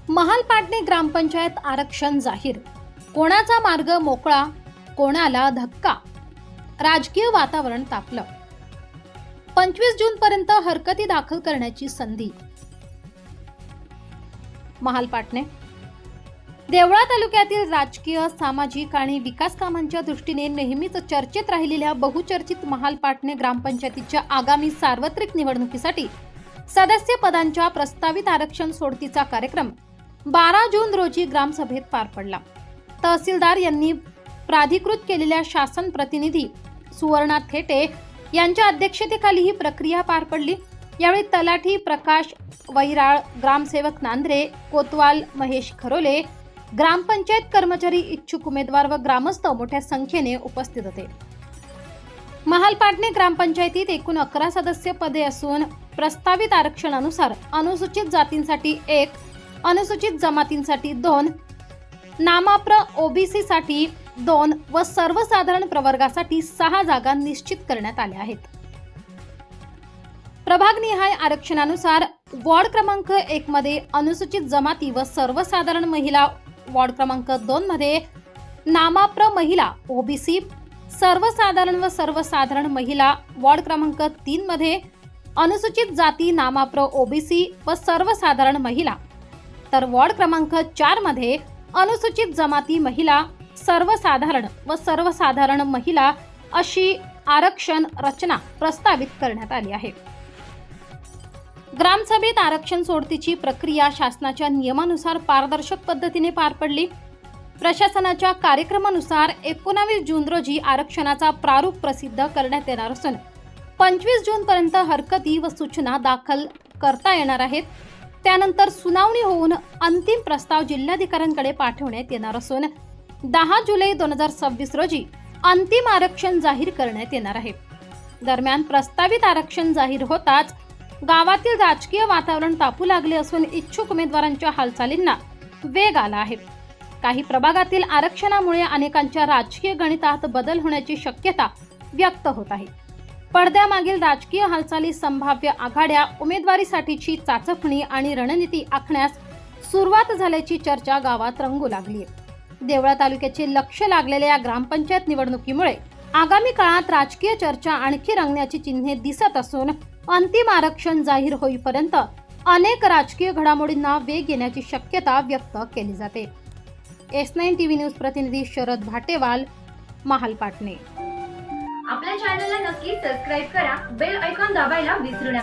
महालपाटणे ग्रामपंचायत आरक्षण जाहीर, कोणाचा मार्ग मोकळा, कोणाला धक्का, राजकीय वातावरण तापलं। 25 जून पर्यंत हरकती दाखल करण्याची संधी। महालपाटणे देवळा तालुक्यातील राजकीय, सामाजिक आणि विकास कामांच्या दृष्टीने नेहमीच चर्चेत राहिलेल्या बहुचर्चित महालपाटणे ग्रामपंचायतीच्या आगामी सार्वत्रिक निवडणुकीसाठी सदस्य पदांच्या प्रस्तावित आरक्षण सोडतीचा कार्यक्रम 12 जून रोजी ग्रामसभेत पार पडला। तहसीलदार यांनी प्राधिकृत केलेल्या शासन प्रतिनिधी सुवर्णा थेटे यांच्या अध्यक्षतेखाली ही प्रक्रिया पार पडली। यावेळी तलाठी प्रकाश वैराळ, ग्रामसेवक नांद्रे, कोतवाल महेश खरोले, ग्रामपंचायत कर्मचारी, इच्छुक उमेदवार व ग्रामस्थ मोठ्या संख्येने उपस्थित होते। महालपाटणे ग्रामपंचायतीत एकूण 11 सदस्य पदे असून प्रस्तावित आरक्षणानुसार अनुसूचित जातींसाठी 1, अनुसूचित जमातींसाठी 2, नामाप्र ओबीसी साठी 2 व सर्वसाधारण प्रवर्गासाठी 6 जागा निश्चित करण्यात आल्या आहेत। प्रभागनिहाय आरक्षणानुसार वॉर्ड क्रमांक 1 मध्ये अनुसूचित जमाती व सर्वसाधारण महिला, वॉर्ड क्रमांक 2 मध्ये नामाप्र महिला ओबीसी, सर्वसाधारण व सर्वसाधारण महिला, वॉर्ड क्रमांक 3 मध्ये अनुसूचित जाती, नामाप्र ओबीसी व सर्वसाधारण महिला, तर वॉर्ड क्रमांक 4 मध्ये अनुसूचित जमाती, महिला, सर्वसाधारण व सर्वसाधारण महिला अशी आरक्षण रचना प्रस्तावित करण्यात आली आहे। ग्रामसभेत आरक्षण सोडतीची प्रक्रिया शासनाच्या नियमानुसार पारदर्शक पद्धतीने पार पडली। प्रशासनाच्या कार्यक्रमानुसार 19 जून रोजी आरक्षणाचा प्रारूप प्रसिद्ध करण्यात येणार असून 25 जून पर्यंत हरकती व सूचना दाखल करता येणार आहेत। त्यानंतर सुनावणी होऊन अंतिम प्रस्ताव जिल्हाधिकाऱ्यांकडे पाठवण्यात येणार असून 10 जुलै 2026 रोजी अंतिम आरक्षण जाहीर करण्यात येणार आहे। दरम्यान प्रस्तावित आरक्षण जाहीर होताच गावातील राजकीय वातावरण तापू लागले असून इच्छुक उमेदवारांच्या हालचालींना वेग आला आहे। काही प्रभागातील आरक्षणामुळे अनेकांच्या राजकीय गणितात बदल होण्याची शक्यता व्यक्त होत आहे। पडद्यामागील राजकीय हालचाली, संभाव्य आघाड्या, उमेदवारीसाठीची चाचपणी आणि रणनीती आखण्यास सुरुवात झाल्याची चर्चा गावात रंगू लागली आहे। देवळा तालुक्याचे लक्ष लागलेल्या या ग्रामपंचायत निवडणुकीमुळे आगामी काळात राजकीय चर्चा आणखी रंगण्याची चिन्हे दिसत असून अंतिम आरक्षण जाहीर होईपर्यंत अनेक राजकीय घडामोडींना वेग येण्याची शक्यता व्यक्त केली जाते। S9 TV न्यूज प्रतिनिधी शरद भाटेवाल, महालपाटणे। आपल्या चॅनलला नक्की सबस्क्राइब करा, बेल आयकॉन दाबायला विसरू नका।